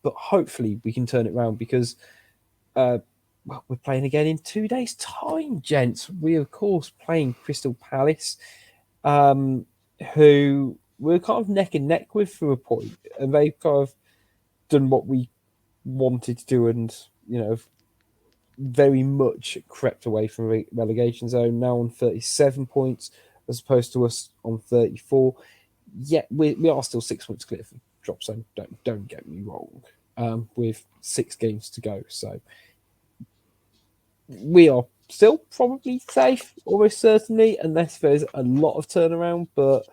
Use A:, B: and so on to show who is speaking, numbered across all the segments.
A: but hopefully we can turn it around because well, we're playing again in 2 days' time, gents. We of course playing Crystal Palace, who we're kind of neck and neck with for a point, and they've kind of done what we wanted to do, and very much crept away from relegation zone. Now on 37 points as opposed to us on 34. Yet we are still 6 points clear from drop zone. Don't get me wrong. With 6 games to go, so we are still probably safe, almost certainly, unless there's a lot of turnaround. But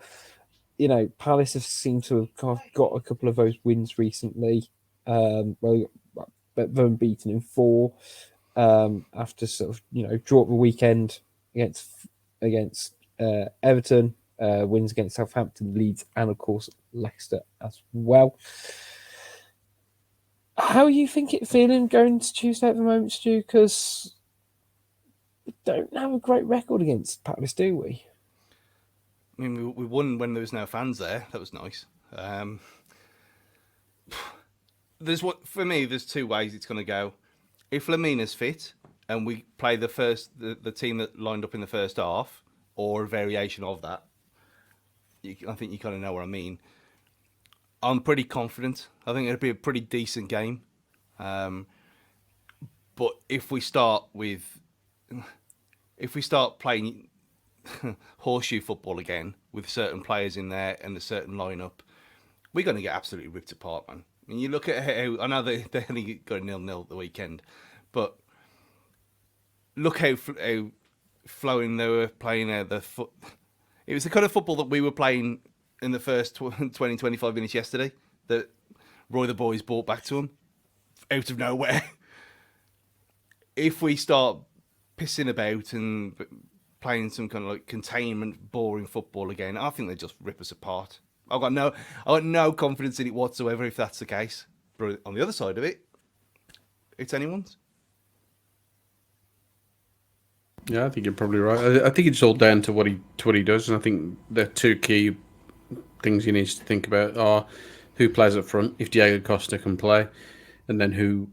A: Palace have seemed to have kind of got a couple of those wins recently. Well, they're beaten in 4 after sort of draw up the weekend against Everton, wins against Southampton, Leeds, and of course Leicester as well. How are you feeling going to Tuesday at the moment, Stu? Because we don't have a great record against Palace, do we?
B: I mean, we won when there was no fans there. That was nice. For me, there's 2 ways it's going to go. If Lamina's fit and we play the team that lined up in the first half, or a variation of that, I think you kind of know what I mean. I'm pretty confident. I think it'll be a pretty decent game. But if we start playing horseshoe football again with certain players in there and a certain lineup, we're going to get absolutely ripped apart, man. I mean, you look at how, I know they only got 0-0 at the weekend, but look how flowing they were playing the foot. It was the kind of football that we were playing in the first 20, 25 minutes yesterday that Roy the boys brought back to them out of nowhere. If we start pissing about and playing some kind of like containment, boring football again, I think they just rip us apart. I've got no confidence in it whatsoever if that's the case. But on the other side of it, it's anyone's.
C: Yeah, I think you're probably right. I think it's all down to what he does, and I think the 2 key things you need to think about are who plays up front if Diego Costa can play, and then who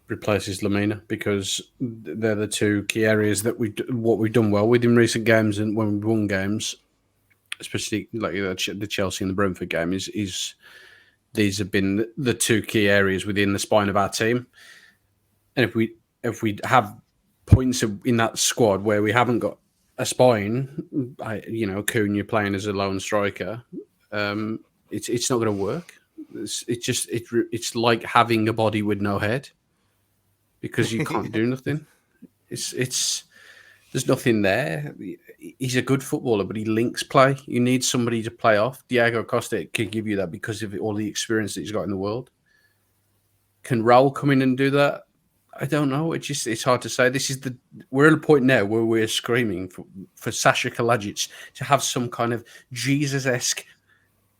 C: replaces Lamina, because they're the 2 key areas that what we've done well with in recent games, and when we've won games, especially like the Chelsea and the Brentford game, is these have been the 2 key areas within the spine of our team. And if we have points in that squad where we haven't got a spine, Cunha playing as a lone striker, it's not going to work. It's like having a body with no head, because you can't do nothing. It's there's nothing there. He's a good footballer, but he links play. You need somebody to play off. Diego Costa can give you that because of all the experience that he's got in the world. Can Raul come in and do that? I don't know. It's hard to say. We're at a point now where we're screaming for Sasha Kalajic to have some kind of Jesus-esque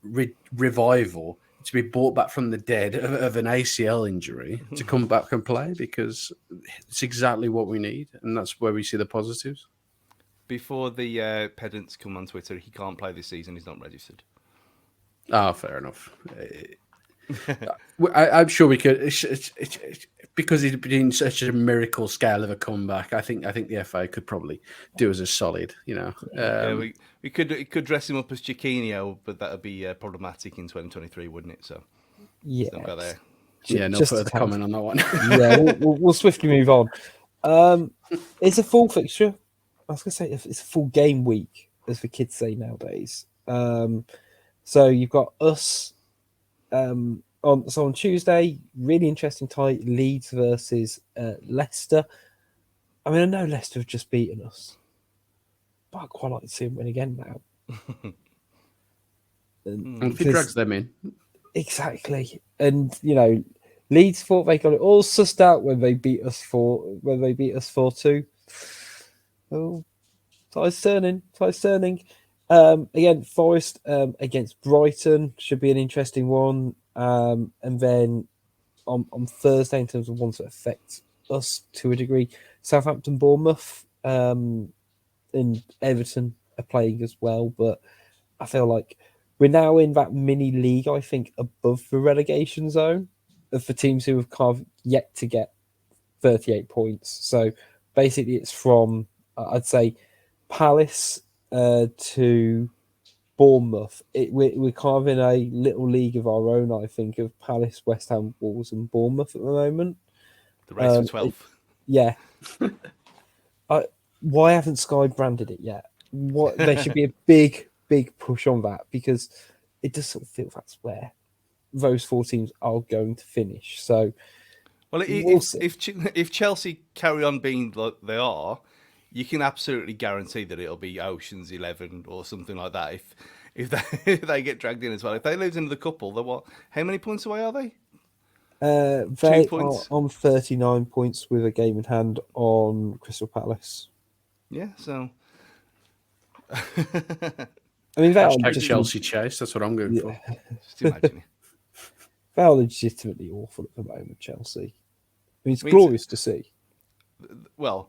C: revival, to be brought back from the dead of an ACL injury, to come back and play, because it's exactly what we need, and that's where we see the positives.
B: Before the pedants come on Twitter, he can't play this season. He's not registered.
C: Fair enough. I'm sure we could. Because he's been such a miracle scale of a comeback. I think the FA could probably do us a solid.
B: We could dress him up as Chiquinho, but that would be problematic in 2023, wouldn't it? So
A: yeah,
B: don't go there.
C: No further comment on that one.
A: Yeah, we'll swiftly move on. It's a full fixture. I was going to say it's a full game week, as the kids say nowadays. So you've got us on Tuesday, really interesting tie, Leeds versus Leicester. I mean, I know Leicester have just beaten us, but I'd quite like to see them win again now.
C: And if it drags them in.
A: Exactly. And, Leeds thought they got it all sussed out when they beat us 4-2. Oh, tie's turning. Again, Forest against Brighton should be an interesting one. And then on Thursday, in terms of ones that affect us to a degree, Southampton, Bournemouth, and Everton are playing as well. But I feel like we're now in that mini league, I think, above the relegation zone. for teams who have kind of yet to get 38 points. So basically, it's from I'd say Palace to Bournemouth. We're kind of in a little league of our own, I think, of Palace, West Ham, Wolves, and Bournemouth at the moment.
B: The race for 12th.
A: Yeah. Why haven't Sky branded it yet? What there should be a big push on that, because it does sort of feel that's where those four teams are going to finish. So,
B: Well,
A: we'll see.
B: if Chelsea carry on being like they are, you can absolutely guarantee that it'll be Ocean's 11 or something like that. If they if they get dragged in as well, if they lose into the couple, they're what? How many points away are they?
A: They
B: 2 points.
A: are on 39 points with a game in hand on Crystal Palace.
B: Yeah, so
A: I mean, they are
C: Hashtag Chelsea chase. That's what I'm going for.
B: just imagine it.
A: They are legitimately awful at the moment, Chelsea. I mean, it's
B: I mean,
A: glorious to see.
B: Well,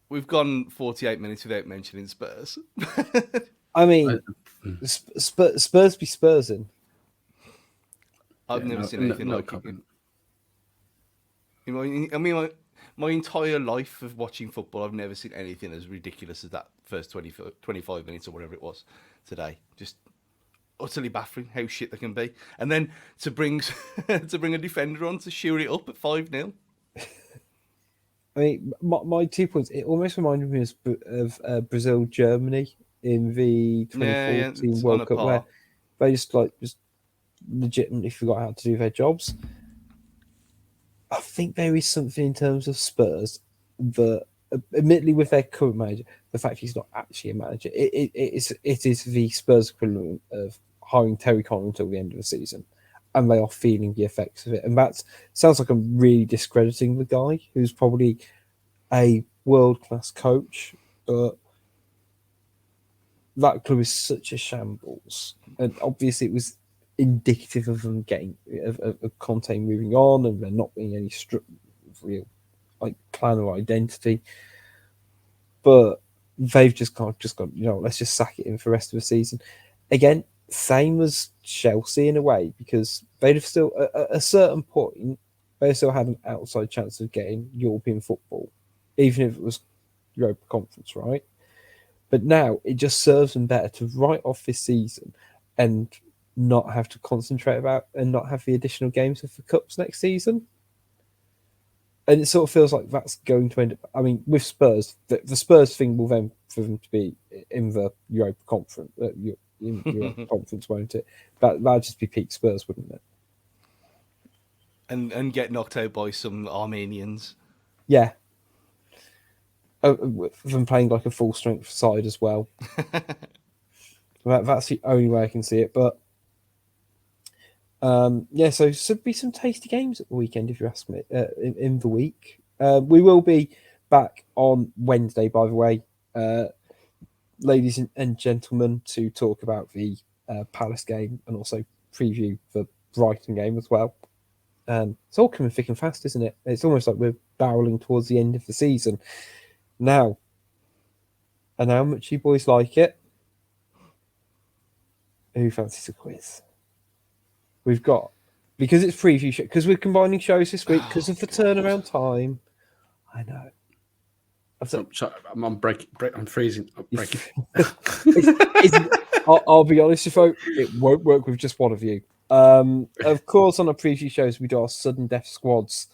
B: we've gone 48 minutes without mentioning Spurs.
A: I mean, Spurs be Spursing.
B: I've never seen anything like it. My entire life of watching football, I've never seen anything as ridiculous as that first 25 minutes or whatever it was today. Just utterly baffling how shit they can be. And then to bring to bring a defender on to shear it up at 5-0.
A: I mean, my 2 points, it almost reminded me of Brazil, Germany in the 2014 World Cup, where they just legitimately forgot how to do their jobs. I think there is something in terms of Spurs that, admittedly, with their current manager, the fact he's not actually a manager, it is the Spurs equivalent of hiring Terry Connor until the end of the season, and they are feeling the effects of it. And that sounds like I'm really discrediting the guy, who's probably a world-class coach, but that club is such a shambles. And obviously it was indicative of them getting of Conte moving on, and there not being any real plan or identity. But they've just gone, let's just sack it in for the rest of the season. Again, same as Chelsea in a way, because they'd have still at a certain point they still had an outside chance of getting European football, even if it was Europa Conference, right? But now it just serves them better to write off this season and not have to concentrate about and not have the additional games of the cups next season. And it sort of feels like that's going to end up. I mean, with Spurs, the Spurs thing will then for them to be in the Europa Conference, Conference, won't it? That'd just be peak Spurs, wouldn't it?
B: And get knocked out by some Armenians.
A: Yeah. Them playing like a full strength side as well. That's the only way I can see it. But so should be some tasty games at the weekend, if you ask me. In the week, we will be back on Wednesday, by the way, ladies and gentlemen, to talk about the Palace game and also preview the Brighton game as well. It's all coming thick and fast, isn't it? It's almost like we're barreling towards the end of the season now. And how much you boys like it? Who fancies a quiz? We've got, because it's preview show, because we're combining shows this week because of the turnaround time. I know.
C: I'm breaking. I'm freezing. I'm breaking.
A: I'll be honest with you, it won't work with just one of you. Of course, on our preview shows, we do our sudden death squads.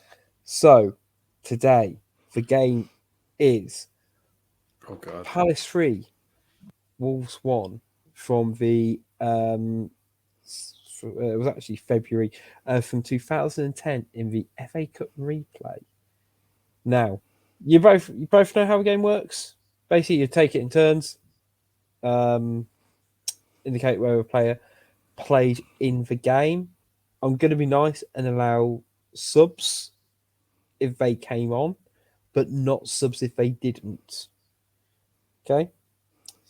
A: So today, the game is Palace 3, Wolves 1 from the it was actually February from 2010 in the FA Cup replay. Now, you both know how a game works. Basically, you take it in turns, indicate where a player played in the game. I'm going to be nice and allow subs if they came on, but not subs if they didn't. Okay?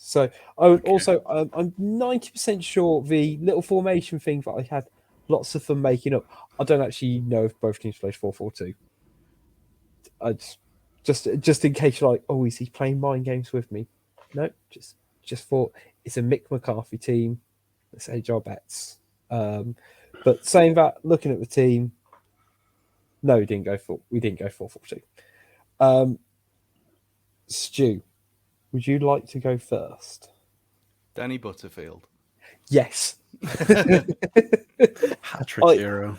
A: So I'm 90% sure the little formation thing that I had lots of fun making up. I don't actually know if both teams played 4-4-2. I just in case you're like, oh, is he playing mind games with me? No, just thought it's a Mick McCarthy team. Let's hedge our bets. But saying that, looking at the team, No, we didn't go 4-4-2. Stu, would you like to go first?
B: Danny Butterfield.
A: Yes.
C: Hat-trick
A: I,
C: hero.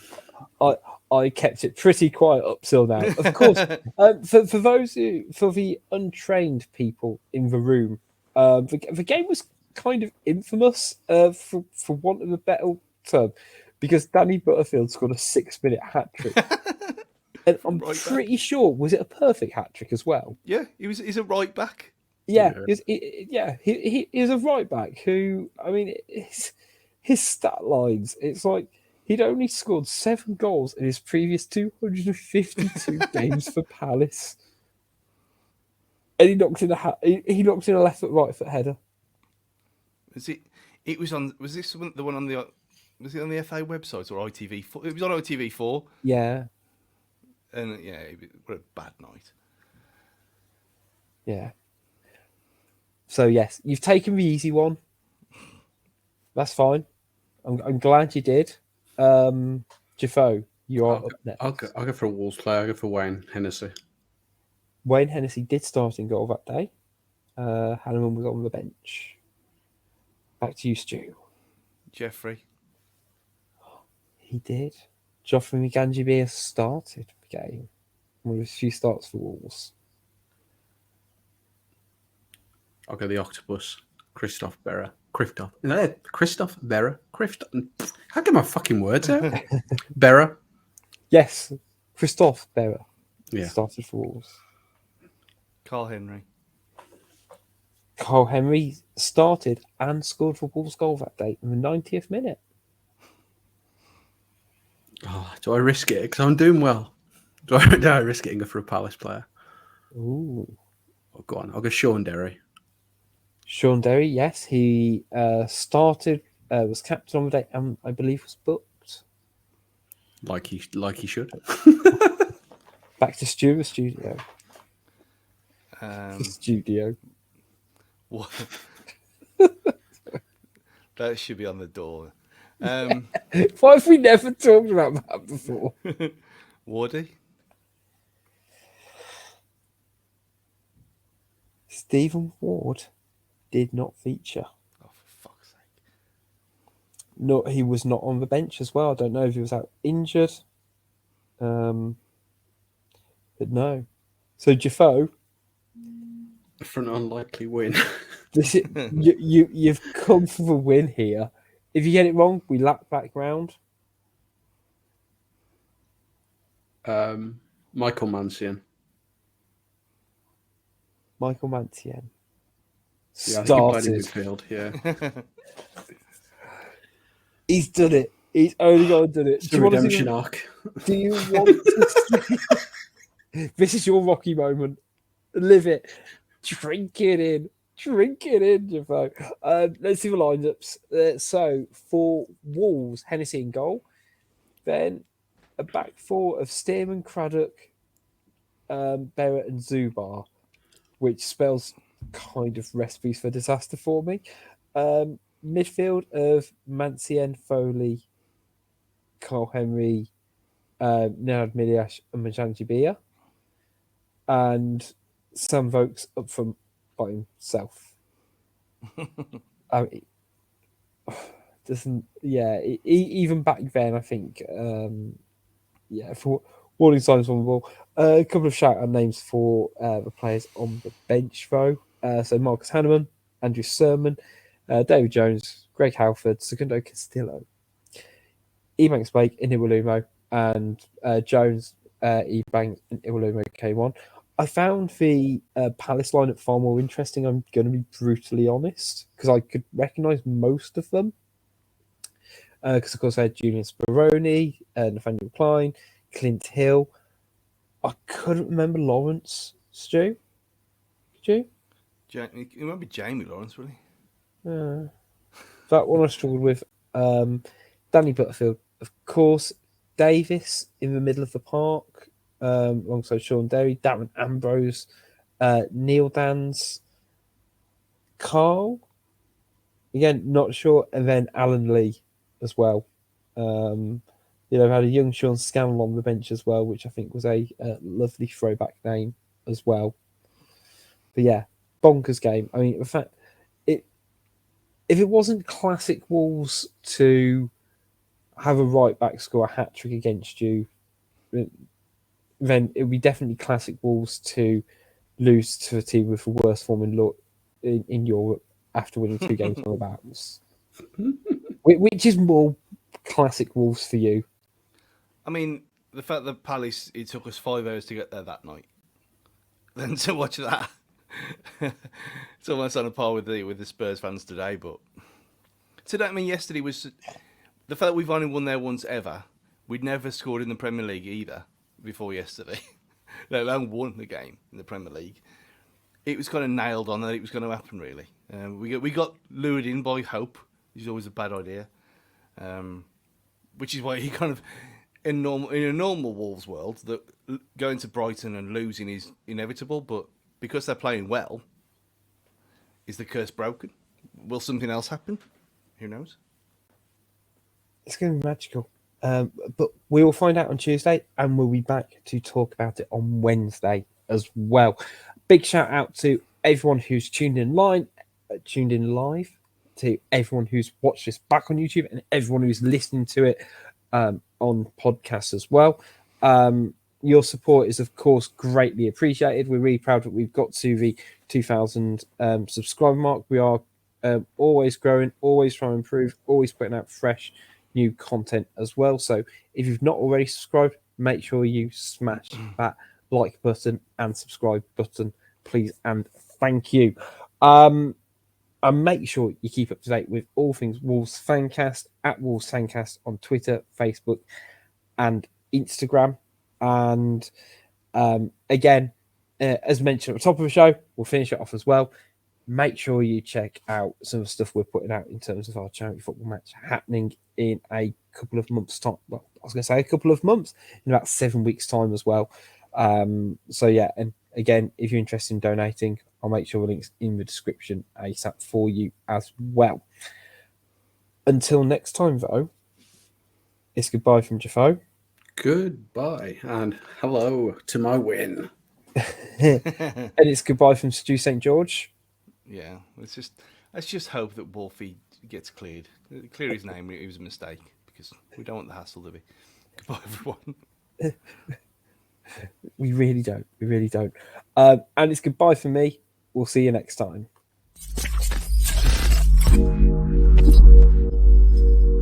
A: I kept it pretty quiet up till now. Of course, for the untrained people in the room, the game was kind of infamous, for want of a better term, because Danny Butterfield scored a 6-minute hat trick, and I'm
B: right
A: pretty sure, was it a perfect hat trick as well?
B: Yeah, he's a right back.
A: Yeah,
C: Yeah.
A: he is a right back who, I mean, his stat lines, it's like he'd only scored 7 goals in his previous 252 games for Palace. And he knocked in he knocked in a left foot, right foot header.
B: Was it? It was on. Was this the one on the? Was it on the FA website or ITV4? It was on ITV4.
A: Yeah,
B: And yeah, what a bad night.
A: yeah. So yes, you've taken the easy one. That's fine. I'm glad you did. Jafo, you are up next.
C: I'll go for a Wolves player. I'll go for Wayne Hennessy.
A: Wayne Hennessy did start in goal that day. Hanneman was on the bench. Back to you, Stu.
B: Jeffrey.
A: He did. Joffrey Mugandjibi started the game. One of his few starts for Wolves.
C: I'll go the Octopus. Christoph Berra. Christoph Berra. I get my fucking words out. Berra.
A: Yes, Christoph Berra
C: Yeah.
A: started for Wolves.
B: Carl Henry.
A: Carl Henry started and scored for Wolves' goal that day in the 90th minute.
C: Oh, do I risk it? Because I'm doing well. Do I risk it and go for a Palace player?
A: Ooh.
C: Oh, go on. I'll go Sean Derry.
A: Sean Derry, yes, he started, was captain on the day, and I believe was booked.
C: Like he should.
A: Back to Stu, the studio.
B: Um,
A: The studio.
B: what? That should be on the door.
A: Why have we never talked about that before?
B: Wardy.
A: Stephen Ward did not feature.
B: Oh, for fuck's sake.
A: No, he was not on the bench as well. I don't know if he was out injured. But no. So Jafo,
C: For an unlikely win.
A: you've come for the win here. If you get it wrong, we lap back round.
C: Michael Mancian.
A: Michael Mancian
C: Yeah, I think he played in
A: started.
C: midfield. Yeah.
A: He's done it. He's only got to do it.
C: It's the redemption arc.
A: Do you want to see? This is your Rocky moment. Live it. Drink it in. Drink it in, Jafo. Let's see the lineups. So for Wolves, Hennessy in goal. Then a back four of Stearman, Craddock, Barrett, and Zubar, which spells kind of recipes for disaster for me. Midfield of Mancien, Foley, Carl Henry, Nenad Miliash, and Majanji Bia. And Sam Vokes up from by himself. Even back then, I think, for warning signs on the ball. A couple of shout out names for the players on the bench, though. So Marcus Hanneman, Andrew Sermon, David Jones, Greg Halford, Segundo Castillo, Ebanks Blake, Iniwalumo, and Jones, Ebanks, and Iwalumo came on. I found the Palace lineup far more interesting. I'm going to be brutally honest, because I could recognise most of them. Because, of course, I had Julian Speroni, Nathaniel Klein, Clint Hill. I couldn't remember Lawrence. Stu?
B: It might be Jamie Lawrence, really.
A: That one I struggled with. Danny Butterfield, of course. Davis in the middle of the park, alongside Sean Derry, Darren Ambrose, Neil Dans, Carl. Again, not sure. And then Alan Lee as well. Had a young Sean Scannell on the bench as well, which I think was a lovely throwback name as well. But yeah, bonkers game. I mean, in fact, if it wasn't classic Wolves to have a right back score a hat trick against you, then it would be definitely classic Wolves to lose to a team with the worst form in Europe after winning 2 games on the bounce. Which is more classic Wolves for you?
B: I mean, the fact that Palace, it took us 5 hours to get there that night. Then to watch that, it's almost on a par with the Spurs fans today. But today, I mean, yesterday was the fact that we've only won there once ever. We'd never scored in the Premier League either before yesterday, let alone won the game in the Premier League. It was kind of nailed on that it was going to happen. Really, we got lured in by hope, which is always a bad idea. Which is why he kind of in a normal Wolves world that going to Brighton and losing is inevitable, but because they're playing well, is the curse broken? Will something else happen? Who knows?
A: It's going to be magical. But we will find out on Tuesday, and we'll be back to talk about it on Wednesday as well. Big shout out to everyone who's tuned in live, to everyone who's watched this back on YouTube, and everyone who's listening to it on podcasts as well. Your support is, of course, greatly appreciated. We're really proud that we've got to the 2,000 subscriber mark. We are always growing, always trying to improve, always putting out fresh new content as well. So if you've not already subscribed, make sure you smash that like button and subscribe button, please, and thank you. And make sure you keep up to date with all things Wolves Fancast at Wolves Fancast on Twitter, Facebook, and Instagram. And again, as mentioned at the top of the show, we'll finish it off as well. Make sure you check out some of the stuff we're putting out in terms of our charity football match happening in a couple of months' time. Well, I was going to say a couple of months, in about 7 weeks' time as well. So yeah, and again, if you're interested in donating, I'll make sure the link's in the description ASAP for you as well. Until next time, though, it's goodbye from Jafo.
C: Goodbye and hello to my win.
A: And it's goodbye from Stu St. George.
B: Yeah, let's just hope that Wolfie gets cleared. Clear his name. It was a mistake because we don't want the hassle to be. Goodbye, everyone.
A: We really don't. And it's goodbye for me. We'll see you next time.